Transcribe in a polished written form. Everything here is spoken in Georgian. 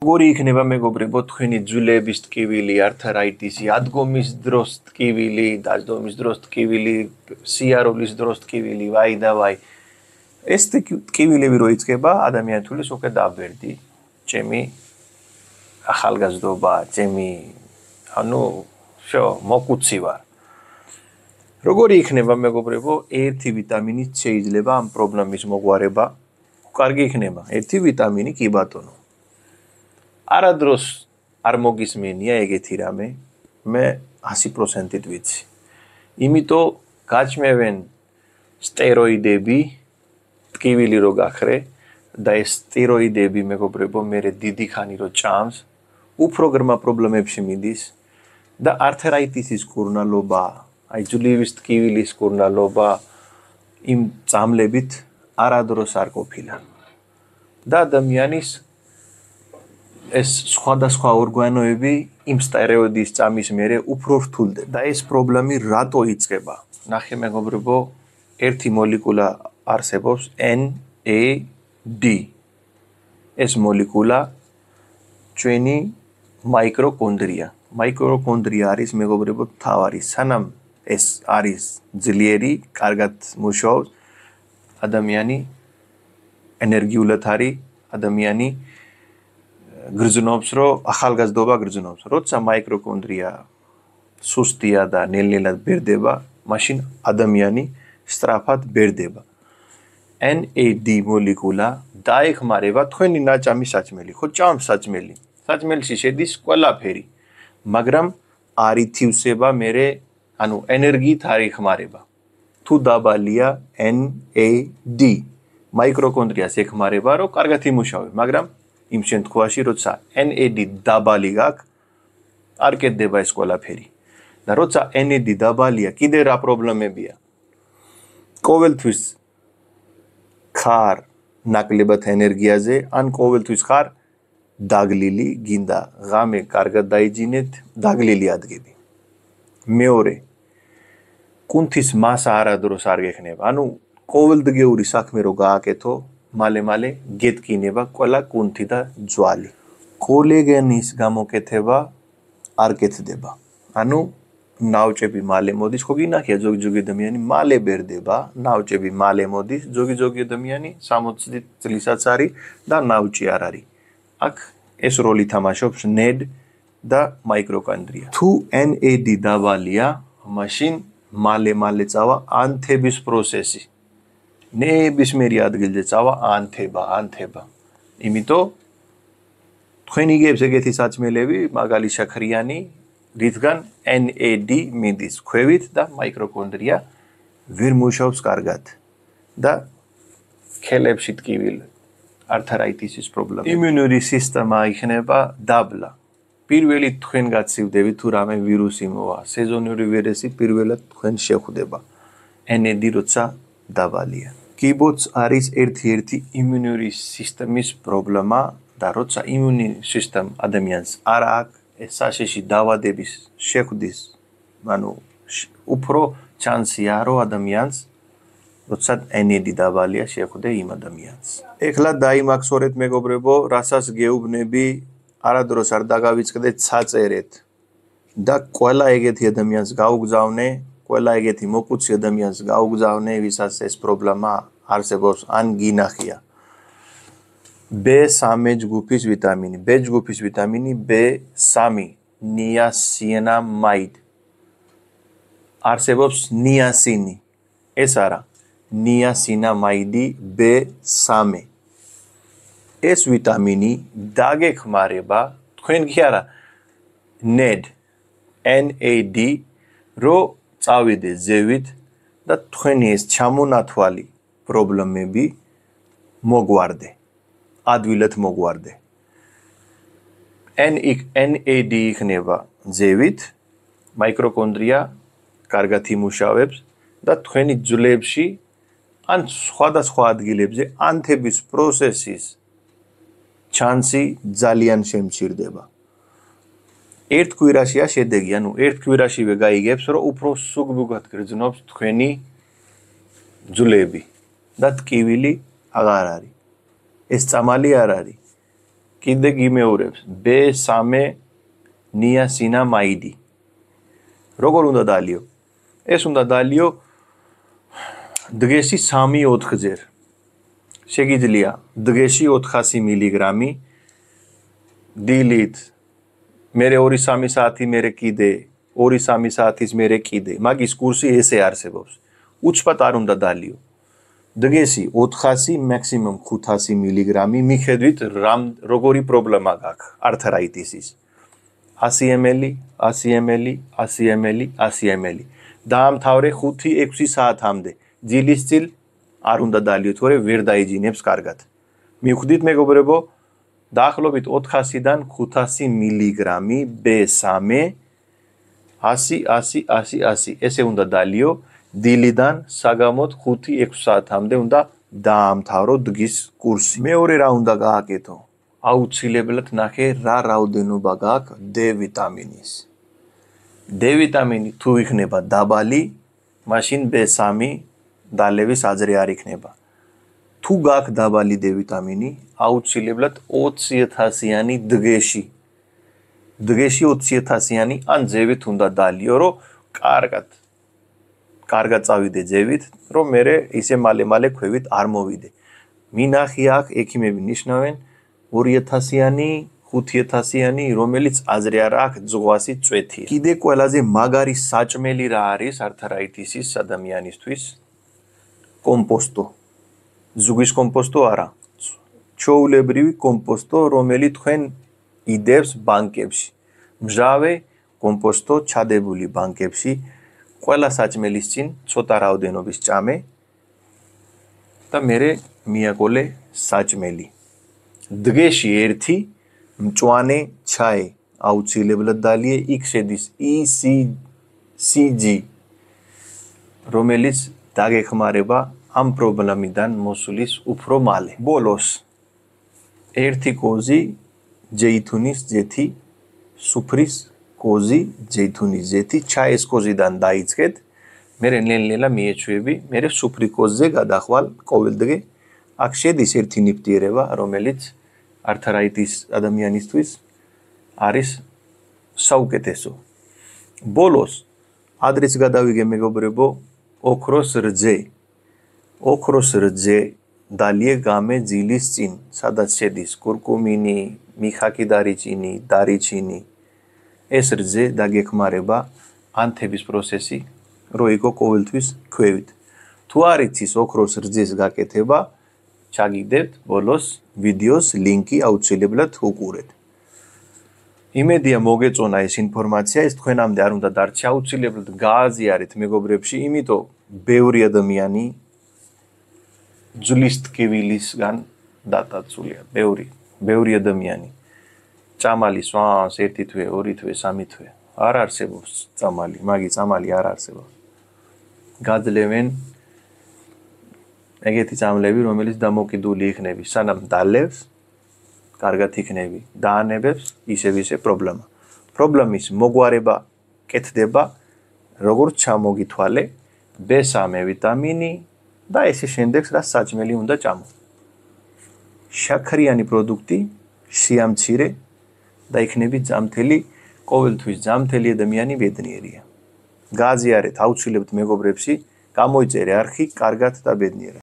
როგორი იქნება მეგობრებო თქვენი ძვლების ტკივილი, arthritis-ი, ადგომის დროს ტკივილი, დაждომის დროს ტკივილი, სიარულის დროს ტკივილი, ვაი და ვაი. ეს ტკივილები რო იწყება, ადამიანი თulis უკვე დაბერდი, ჩემი ახალგაზრდობა, ჩემი მოკუცი ვარ. როგორი იქნება მეგობრებო, ერთი ვიტამინით შეიძლება ამ პრობლემის მოგვარება? კარგი იქნება. ერთი ვიტამინი კი ბატონო. არადროს არ მოგისმენია ეგეთი რამე, მე 100%-ით ვიცი. იმიტომ გაჩმევენ სტეროიდები, ტკივილი რო გახრე და ეს სტეროიდები მეგობრებო, მე დიდი ხანი რო ჭამს, უფრო გრმა პრობლემებში მიდის და arthritis-ის კურნალობა, აი ძვლის ტკივილის კურნალობა იმ წამლებით არადროს არ ყოფილა. და ადამიანის ეს სხვადასხვა ორგანოები იმ სტეროიდის წამის მერე უფრო რთულდება. და ეს პრობლემი რატო იწყება? ნახე მეგობრებო, ერთი მოლეკულა არსებობს NAD. ეს მოლეკულა ჩვენი მაიკროკონდრია. მაიკროკონდრია არის მეგობრებო თავარი, სანამ ეს არის ძლიერი, კარგად მუშაობს, ადამიანი ენერგიულად არის, ადამიანი გრძნობს, რომ ახალგაზრდობა გრძნობს. როცა მაიკროკონდრია სუსტია და ნელ-ნელად ბერდება, მაშინ ადამიანი სწრაფად ბერდება. NAD მოლეკულა დაეხმარება თქვენი ნაჭამი საჭმელი. ხო ჭამს საჭმელი. საჭმელში შედის ყველაფერი, მაგრამ არ ითივსება მერე, ენერგიით არ ეხმარება. თუ დაბალია NAD, მაიკროკონდრიას ეხმარება, რომ კარგად იმუშავებს, მაგრამ იმ შემთხვევაში, როცა NAD დაბალი გაქვს, არ კეთდება ეს ყველაფერი. და როცა NAD დაბალია, კიდე რა პრობლემებია? ყოველთვის ხარ ნაკლებად ენერგიაზე, ან ყოველთვის ხარ დაგლილი, გინდა ღამე კარგად დაიჯინეთ, დაგლილი ადგები. მეორე, კუნთის მასა არადროს არ გექნება. ყოველდღიური საქმე რო გააკეთო, მალე გეტკინება ყველა კუნთი და ძვალი. კოლეგენის გამოკეთება არ კეთდება. ნაოჭები მალე მოდის, ხო გინახია ზოგი ადამიანი მალე ბერდება, ნაოჭები მალე მოდის, ზოგი ადამიანი 60 წლისაც არის და ნაოჭი არ არის. აქ ეს როლი თამაშობს NAD და მაიკროკონდრია. თუ NAD დაბალია, მაშინ მალე წავა ანთების პროცესი. ნებისმიერი ადგილზე წავა ანთება. იმიტომ თქვენ იგებს ეგეთი საჭმელები, მაგალი შაქრიანი, რითგან NAD მიდის ქვევით და მაიკროკონდრია ვერ მუშაობს კარგად და ქელებში ტკივილი, arthritis-ის პრობლემა. იმუნური სისტემა იქნება დაბლა. პირველი თქვენ გაცივდებით თუ რამე ვირუსი მოვა, სეზონური ვირუსი პირველად თქვენ შეხვდება. NAD როცა დაბალია. კიბოც არის ერთ-ერთი იმუნური სისტემის პრობლემა და როცა იმუნური სისტემა ადამიანს არ აქვს, ეს საშიში დაავადების შეხვდის, უფრო ჩანსია, რომ ადამიანს როცა NAD დაბალია შეხვდე იმ ადამიანს. ეხლა დაიმახსოვრეთ მეგობრებო, რასაც გეუბნები, არადროს არ დაგავიწყდეთ, საწერეთ და ყველა ეგეთი ადამიანს გაუგზავნე, ყველა ეგეთი მოკუცი ადამიანს გაუგზავნე, ვისაც ეს პრობლემა არსებობს, ან გინახია. B3 ჯგუფის ვიტამინი, B ჯგუფის ვიტამინი B3, ნიასინამაიდ. არსებობს ნიასინი, ეს არა, ნიასინამაიდი B3. ეს ვიტამინი დაგეხმარება, თქვენ კი არა, NAD, რო წავიდე ზევით და თქვენი ეს ჩამონათვალი პრობლემები მოგვარდე, ადვილად მოგვარდე. NAD იქნება ზევით, მაიკროკონდრია კარგად იმუშავებს და თქვენი ძვლებში ან სხვადასხვა ადგილებზე ანთების პროცესის ჩანსი ძალიან შემცირდება. ერთ კვირაშია შედეგი, ერთ კვირაშივე გაიგებს, რომ უფრო სუგბუგად გრძნობს თქვენი ძვლები და ტკივილი აღარ არის. ეს წამალი არ არის. კიდე გიმეორებს B3 ნიასინამაიდი. როგორ უნდა დალიო? ეს უნდა დალიო დღეში 3-4 ჯერ. შეგიძლია დღეში 400 მილიგრამი დილით, მერე 2-3 საათი მერე კიდე, 2-3 საათის მერე კიდე. მაგის კურსი ესე არსებობს. უცბად არ უნდა დალიო. დღეში 400, მაქსიმუმ 500 მილიგრამი, მიხედვით როგორი პრობლემა გაქვს arthritis-ის. 100 ml, 100 ml, 100 ml, 100 ml. დაამთავრე 5-6 საათამდე. ძილის წილ არ უნდა დალიო, თორე ვერ დაიჯინებს კარგად. მივხვდით მეგობრებო, დაახლოებით 400-დან 500 მილიგრამი B3 100 ესე უნდა დალიო. დილიდან საგამოდ 5-6 საათამდე უნდა დაამთავრო დღის კურსი. მეორე რა უნდა გააკეთო? აუცილებლად ნახე რა რაოდენობა გაქვს D ვიტამინის. D ვიტამინი თუ იქნება დაბალი, მაშინ B3 დალევის აზრი არ იქნება. თუ გაქვს დაბალი D ვიტამინი, აუცილებლად 20.000-იანი დღეში 20.000-იანი ან ძევით უნდა დალიო, რომ კარგად წავიდე ძევით, რომ მერე ისე მალე ქვევით არ მოვიდე. მინახი აქ ექიმები ნიშნავენ 2000-იანი, 5000-იანი, რომელიც აზრი არ აქვს ძღვასი წვეთია. კიდე ყველაზე მაგარი საჭმელი რა არის arthritis-ის ადამიანისთვის? კომპოსტო. ზუგის კომპოსტო არა. ჩვეულებრივი კომპოსტო, რომელიც თქვენ იდებს ბანკებში. მჟავე კომპოსტო ჩადებული ბანკებში. ყველა საჭმელის წინ ცოტა რაოდენობის ჭამე და მერე მიაკოლე საჭმელი. დღეში 1 მწვანე ჩაი აუცილებლად დალიე, იქ შედის ECG, რომელიც დაგეხმარება ამ პრობლემიდან მოსulis უფრო მალე. ბოლოს 1 კოზი ჯეითუნის ზეთი, სუფრის კოზი ჯეითუნის ზეთი, ჩაის კოზიდან დაიწყეთ, მერე ნელ-ნელა მიეჩვევი, მერე სუფრი კოზზე გადახვალ ყოველდღე. აქ შედის ერთი ნივთიერება, რომელიც arthritis ადამიანისთვის არის საუკეთესო. ბოლოს ადრეც გადავიგე მეგობრებო, ოქროს რძე. ოქროს რძე დალიე გამე ძილის წინ, სადაც შედის კურკუმინი, მიხაკი დარიჭინი, დარიჩინი. ეს რძე დაგეხმარება ანთების პროცესი, რომ იყო ყოველთვის ქვევით. თუ არ იცის ოქროს რძეს გაკეთება, ჩაგიგდებთ ბოლოს ვიდეოს ლინკი აუცილებლად უყურეთ. იმედია მოგეწონა ეს ინფორმაცია, ეს თქვენამდე არ უნდა დარჩა, აუცილებლად გააზიარეთ მეგობრებში, იმიტომ ბევრი ადამიანი ძვლის ტკივილისგან დატაცულია, ბევრი ადამიანი. წამალი სვანს 1 თვე, 2 თვე, 3 თვე. არ არსებობს წამალი, მაგი წამალი არ არსებობს. გაძლევენ ეგეთი წამლები, რომელიც დამოკიდული იქნები, სანამ დალევს, კარგად იქნები, დაანებებს, ისე პრობლემა. პრობლემის მოგვარება კეთდება, როგორც ჩამოგითვალე, B3 ვიტამინი და ესე შემდეგს რა საჭმელი უნდა ჭამო. შაქრიანი პროდუქტი, სიამცირე და იქნები ძამთელი, ყოველთვის ძამთელი ადამიანი ბედნიერია. გააზიარეთ აუცილებლად მეგობრებში, გამოიწერე არხი, კარგად და ბედნიერად.